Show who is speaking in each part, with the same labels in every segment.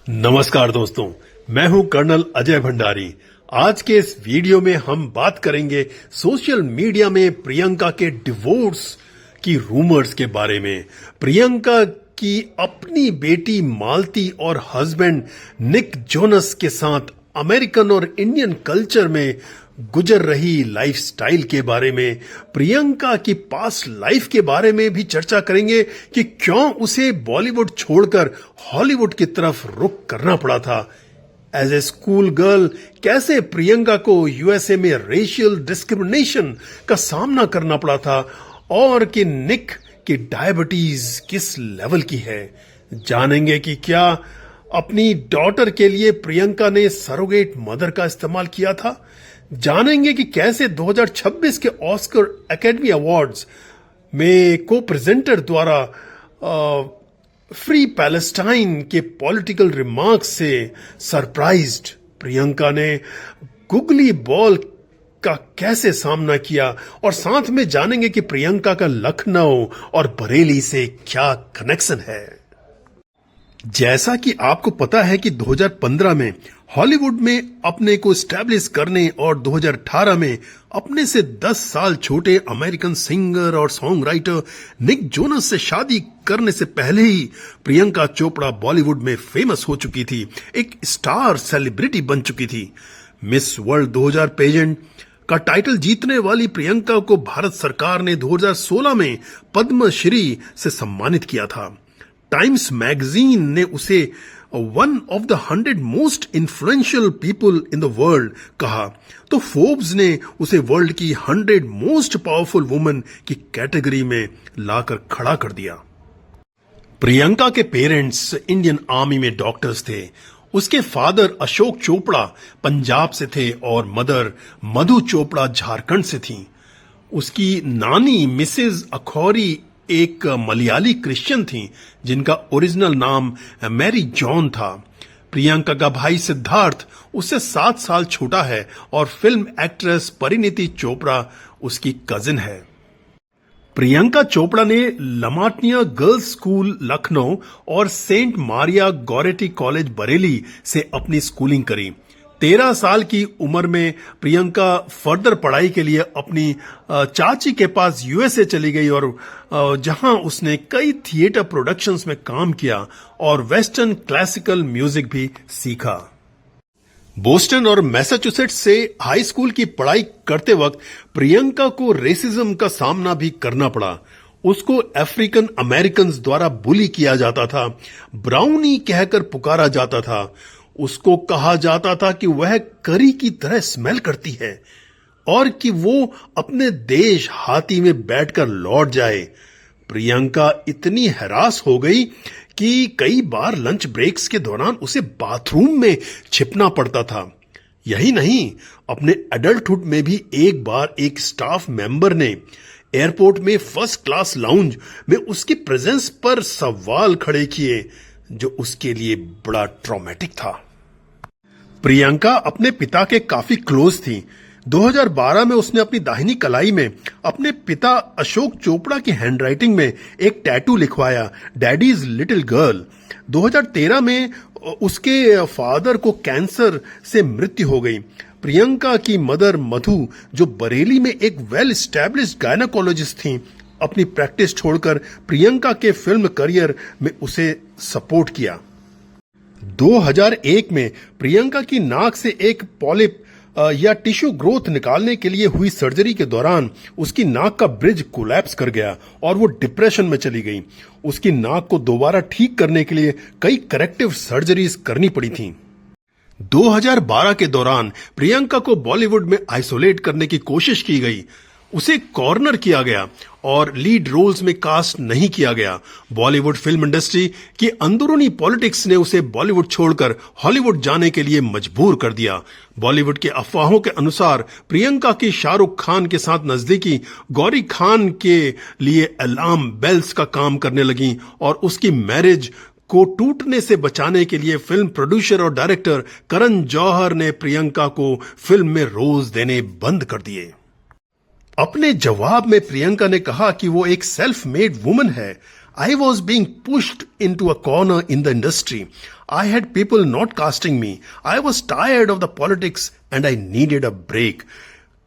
Speaker 1: नमस्कार दोस्तों, मैं हूं कर्नल अजय भंडारी। आज के इस वीडियो में हम बात करेंगे सोशल मीडिया में प्रियंका के डिवोर्स की रूमर्स के बारे में। प्रियंका की अपनी बेटी मालती और हस्बैंड निक जोनस के साथ अमेरिकन और इंडियन कल्चर में गुजर रही लाइफस्टाइल के बारे में, प्रियंका की पास्ट लाइफ के बारे में भी चर्चा करेंगे कि क्यों उसे बॉलीवुड छोड़कर हॉलीवुड की तरफ रुख करना पड़ा था। एज ए स्कूल गर्ल कैसे प्रियंका को यूएसए में रेशियल डिस्क्रिमिनेशन का सामना करना पड़ा था और कि निक की डायबिटीज किस लेवल की है। जानेंगे कि क्या अपनी डॉटर के लिए प्रियंका ने सरोगेट मदर का इस्तेमाल किया था। जानेंगे कि कैसे 2026 के ऑस्कर एकेडमी अवार्ड्स में को प्रेजेंटर द्वारा फ्री पैलेस्टाइन के पॉलिटिकल रिमार्क्स से सरप्राइज्ड प्रियंका ने गुगली बॉल का कैसे सामना किया, और साथ में जानेंगे कि प्रियंका का लखनऊ और बरेली से क्या कनेक्शन है। जैसा कि आपको पता है कि 2015 में हॉलीवुड में अपने को स्टैब्लिश करने और 2018 में अपने से 10 साल छोटे अमेरिकन सिंगर और सॉन्ग राइटर निक जोनस से शादी करने से पहले ही प्रियंका चोपड़ा बॉलीवुड में फेमस हो चुकी थी, एक स्टार सेलिब्रिटी बन चुकी थी। मिस वर्ल्ड 2000 पेजेंट का टाइटल जीतने वाली प्रियंका को भारत सरकार ने 2016 में पद्मश्री से सम्मानित किया था। टाइम्स मैगजीन ने उसे one of the 100 most influential people in the world कहा, तो फोर्ब्स ने उसे वर्ल्ड की 100 मोस्ट पावरफुल वुमेन की कैटेगरी में लाकर खड़ा कर दिया। प्रियंका के पेरेंट्स इंडियन आर्मी में डॉक्टर्स थे। उसके फादर अशोक चोपड़ा पंजाब से थे और मदर मधु चोपड़ा झारखंड से थी। उसकी नानी मिसेज अखौरी एक मलयाली क्रिश्चियन थी जिनका ओरिजिनल नाम मैरी जॉन था। प्रियंका का भाई सिद्धार्थ उससे 7 साल छोटा है और फिल्म एक्ट्रेस परिणीति चोपड़ा उसकी कजिन है। प्रियंका चोपड़ा ने लमाटनिया गर्ल्स स्कूल लखनऊ और saint Maria Goretti college Bareilly से अपनी स्कूलिंग करी। 13 साल की उम्र में प्रियंका फर्दर पढ़ाई के लिए अपनी चाची के पास यूएसए चली गई और जहां उसने कई थिएटर प्रोडक्शंस में काम किया और वेस्टर्न क्लासिकल म्यूजिक भी सीखा। बोस्टन और मैसाचुसेट्स से हाई स्कूल की पढ़ाई करते वक्त प्रियंका को रेसिज्म का सामना भी करना पड़ा। उसको अफ्रीकन अमेरिकन द्वारा बुली किया जाता था, ब्राउनी कहकर पुकारा जाता था। उसको कहा जाता था कि वह करी की तरह स्मेल करती है और कि वो अपने देश हाथी में बैठकर लौट जाए। प्रियंका इतनी हैरास हो गई कि कई बार लंच ब्रेक्स के दौरान उसे बाथरूम में छिपना पड़ता था। यही नहीं, अपने एडल्टहुड में भी एक बार एक स्टाफ मेंबर ने एयरपोर्ट में फर्स्ट क्लास लाउंज में उसकी प्रेजेंस पर सवाल खड़े किए, जो उसके लिए बड़ा ट्रॉमेटिक था। प्रियंका अपने पिता के काफी क्लोज थी। 2012 में उसने अपनी दाहिनी कलाई में अपने पिता अशोक चोपड़ा की हैंडराइटिंग में एक टैटू लिखवाया, डैडीज लिटिल गर्ल। 2013 में उसके फादर को कैंसर से मृत्यु हो गई। प्रियंका की मदर मधु, जो बरेली में एक वेल एस्टैब्लिश्ड गायनेकोलॉजिस्ट थी, अपनी प्रैक्टिस छोड़कर प्रियंका के फिल्म करियर में उसे सपोर्ट किया। 2001 में प्रियंका की नाक से एक पॉलिप या टिश्यू ग्रोथ निकालने के लिए हुई सर्जरी के दौरान उसकी नाक का ब्रिज कोलैप्स कर गया और वो डिप्रेशन में चली गई। उसकी नाक को दोबारा ठीक करने के लिए कई करेक्टिव सर्जरीज करनी पड़ी थीं। 2012 के दौरान प्रियंका को बॉलीवुड में आइसोलेट करने की कोशिश की गई। उसे कॉर्नर किया गया और लीड रोल्स में कास्ट नहीं किया गया। बॉलीवुड फिल्म इंडस्ट्री की अंदरूनी पॉलिटिक्स ने उसे बॉलीवुड छोड़कर हॉलीवुड जाने के लिए मजबूर कर दिया। बॉलीवुड के अफवाहों के अनुसार प्रियंका की शाहरुख खान के साथ नजदीकी गौरी खान के लिए अलार्म बेल्स का काम करने लगी और उसकी मैरिज को टूटने से बचाने के लिए फिल्म प्रोड्यूसर और डायरेक्टर करण जौहर ने प्रियंका को फिल्म में रोल्स देने बंद कर दिए। अपने जवाब में प्रियंका ने कहा कि वो एक सेल्फ मेड वुमन है। I was being pushed into a corner in the industry. I had people not casting me. I was tired of the politics and I needed a break.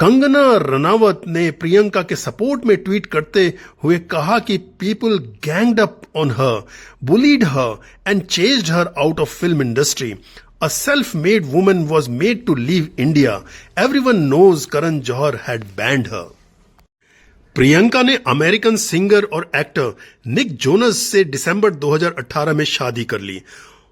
Speaker 1: Kangana Ranaut ने प्रियंका के सपोर्ट में tweet करते हुए कहा कि people ganged up on her, bullied her and chased her out of film industry. A self-made woman was made to leave India. Everyone knows Karan Johar had banned her. Priyanka ने American singer और actor Nick Jonas से दिसंबर 2018 में शादी कर ली.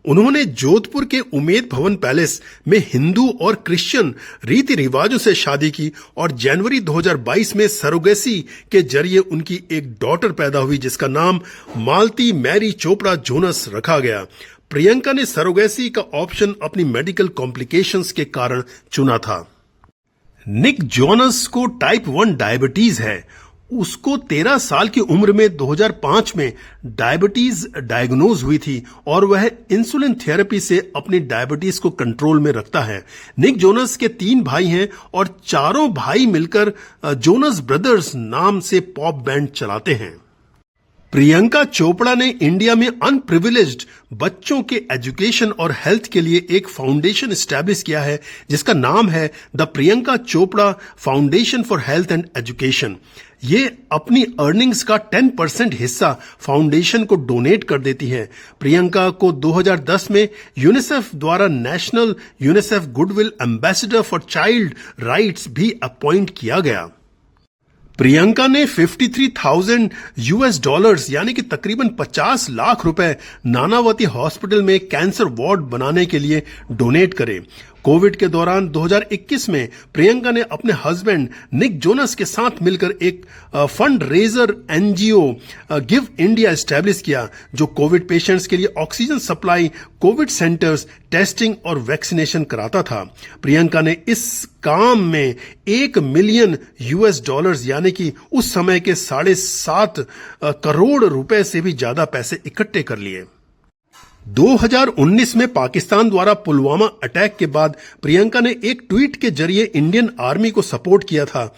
Speaker 1: उन्होंने जोधपुर के Umaid Bhawan palace में हिंदू और क्रिश्चियन रीति रिवाजों से शादी की और जनवरी 2022 में सरोगेसी के जरिए उनकी एक डॉटर पैदा हुई जिसका नाम मालती मैरी चोपड़ा जोनस रखा गया. प्रियंका ने सरोगेसी का ऑप्शन अपनी मेडिकल कॉम्प्लिकेशंस के कारण चुना था. निक जोनस को टाइप 1 डायबिटीज है. उसको 13 साल की उम्र में 2005 में डायबिटीज डायग्नोज हुई थी और वह इंसुलिन थेरेपी से अपनी डायबिटीज को कंट्रोल में रखता है. निक जोनस के 3 भाई हैं और चारों भाई मिलकर जोनस ब्रदर्स नाम से पॉप बैंड चलाते हैं. प्रियंका चोपड़ा ने इंडिया में अनप्रिविलेज्ड बच्चों के एजुकेशन और हेल्थ के लिए एक फाउंडेशन एस्टैब्लिश किया है जिसका नाम है the Priyanka Chopra foundation for health and education. ये अपनी अर्निंग्स का 10% हिस्सा फाउंडेशन को डोनेट कर देती है. प्रियंका को 2010 में यूनिसेफ द्वारा national UNICEF goodwill ambassador for child rights भी अपॉइंट किया गया. प्रियंका ने $53,000 यानी कि तकरीबन 50 लाख रुपए नानावती हॉस्पिटल में कैंसर वार्ड बनाने के लिए डोनेट करे. कोविड के दौरान 2021 में प्रियंका ने अपने हस्बैंड निक जोनस के साथ मिलकर एक fund raiser NGO give India establish किया जो कोविड पेशेंट्स के लिए oxygen supply, Covid centres, testing और वैक्सीनेशन कराता था. प्रियंका ने इस काम में $1 मिलियन यानी कि उस समय के 7.5 करोड़ रुपए से भी ज्यादा पैसे इकट्ठे कर लिए. 2019 में पाकिस्तान द्वारा पुलवामा अटैक के बाद प्रियंका ने एक ट्वीट के जरिए इंडियन आर्मी को सपोर्ट किया था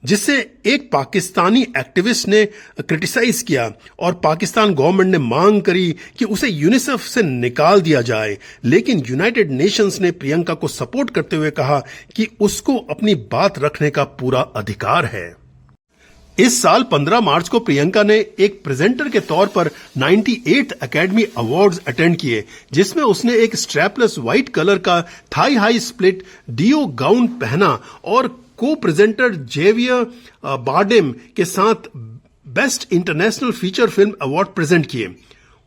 Speaker 1: जिससे एक पाकिस्तानी एक्टिविस्ट ने क्रिटिसाइज किया और पाकिस्तान गवर्नमेंट ने मांग करी कि उसे यूनिसेफ से निकाल दिया जाए. लेकिन यूनाइटेड नेशंस ने प्रियंका को सपोर्ट करते हुए कहा कि उसको अपनी बात रखने का पूरा अधिकार है. इस साल 15 मार्च को प्रियंका ने एक प्रेजेंटर के तौर पर 98th एकेडमी अवार्ड्स अटेंड किए जिसमें उसने एक स्ट्रैपलेस व्हाइट कलर का thigh high split Dior gown पहना और को प्रेजेंटर जेवियर बार्डेम के साथ best international feature film award present किए.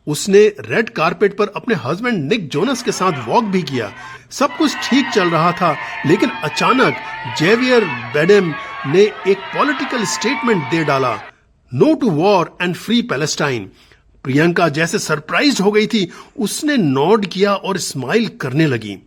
Speaker 1: उसने रेड कारपेट पर अपने हस्बैंड निक जोनस के साथ वॉक भी किया. सब कुछ ठीक चल रहा था लेकिन अचानक जेवियर बार्डेम ने एक पॉलिटिकल स्टेटमेंट दे डाला, no to war and free Palestine. Priyanka जैसे सरप्राइज हो गई थी, उसने नॉड किया और स्माइल करने लगी.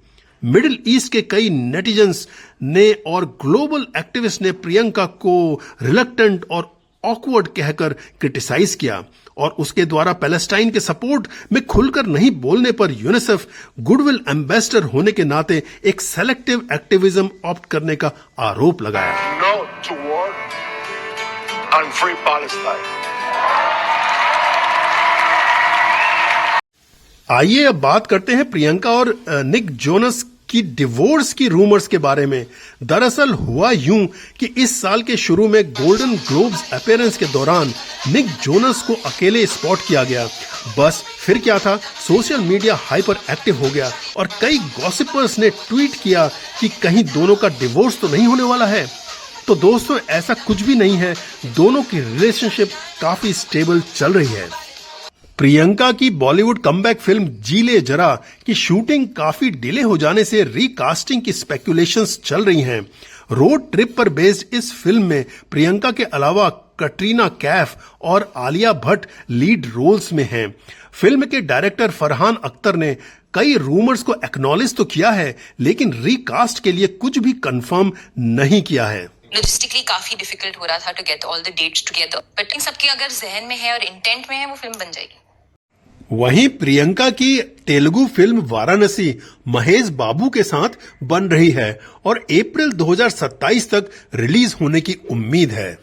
Speaker 1: मिडिल ईस्ट के कई नेटिजन्स ने और ग्लोबल एक्टिविस्ट ने प्रियंका को रिलक्टेंट और ऑकवर्ड कहकर क्रिटिसाइज किया और उसके द्वारा पैलेस्टाइन के सपोर्ट में खुलकर नहीं बोलने पर यूनिसेफ गुडविल एम्बेसडर होने के नाते एक सेलेक्टिव एक्टिविज्म ऑप्ट करने का आरोप लगाया.
Speaker 2: No to war and free Palestine.
Speaker 1: आइए अब बात करते हैं प्रियंका और निक जोनस की डिवोर्स की रूमर्स के बारे में. दरअसल हुआ यूं कि इस साल के शुरू में गोल्डन ग्लोब्स अपीयरेंस के दौरान निक जोनस को अकेले स्पॉट किया गया. बस फिर क्या था, सोशल मीडिया हाइपर एक्टिव हो गया और कई गॉसिपर्स ने ट्वीट किया कि कहीं दोनों का डिवोर्स तो नहीं होने वाला है. तो दोस्तों ऐसा कुछ भी नहीं है, दोनों की रिलेशनशिप काफी स्टेबल चल रही है. प्रियंका की बॉलीवुड कमबैक फिल्म जी ले जरा की शूटिंग काफी डिले हो जाने से रीकास्टिंग की स्पेकुलेशंस चल रही हैं. रोड ट्रिप पर बेस्ड इस फिल्म में प्रियंका के अलावा कटरीना कैफ और आलिया भट्ट लीड रोल्स में हैं. फिल्म के डायरेक्टर फरहान अख्तर ने कई रूमर्स को एक्नॉलेज तो किया है लेकिन रीकास्ट के लिए कुछ भी कंफर्म नहीं किया है.
Speaker 3: लॉजिस्टिकली काफी डिफिकल्ट हो रहा था to get all the dates together, but इन सबके अगर जहन में है और इंटेंट में है वो फिल्म बन जाएगी.
Speaker 1: वहीं प्रियंका की तेलुगु फिल्म वाराणसी महेश बाबू के साथ बन रही है और अप्रैल 2027 तक रिलीज होने की उम्मीद है.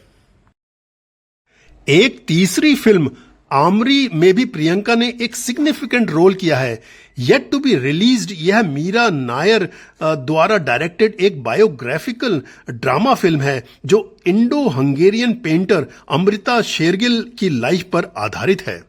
Speaker 1: एक तीसरी फिल्म आमरी में भी प्रियंका ने एक सिग्निफिकेंट रोल किया है। येट टू बी रिलीज्ड यह मीरा नायर द्वारा डायरेक्टेड एक बायोग्राफिकल ड्रामा फिल्म है जो Indo Hungarian painter Amrita Shergil की लाइफ पर आधारित है।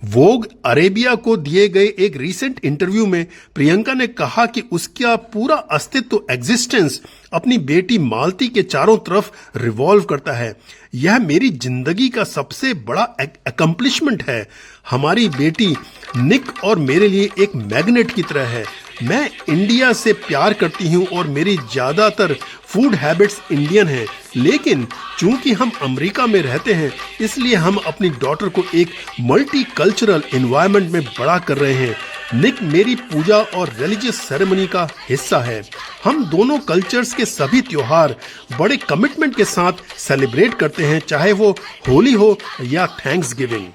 Speaker 1: वोग अरेबिया को दिए गए एक रीसेंट इंटरव्यू में प्रियंका ने कहा कि उसका पूरा अस्तित्व एग्जिस्टेंस अपनी बेटी मालती के चारों तरफ रिवॉल्व करता है। यह मेरी जिंदगी का सबसे बड़ा अकम्पलिशमेंट है। हमारी बेटी निक और मेरे लिए एक मैग्नेट की तरह है। मैं इंडिया से प्यार करती हूं और मेरी ज्यादातर फूड हैबिट्स इंडियन हैं, लेकिन चूंकि हम अमेरिका में रहते हैं इसलिए हम अपनी डॉटर को एक मल्टी कल्चरल एनवायरनमेंट में बड़ा कर रहे हैं। निक मेरी पूजा और रिलीजियस सेरेमनी का हिस्सा है। हम दोनों कल्चर्स के सभी त्योहार बड़े कमिटमेंट के साथ सेलिब्रेट करते हैं, चाहे वो होली हो या थैंक्सगिविंग।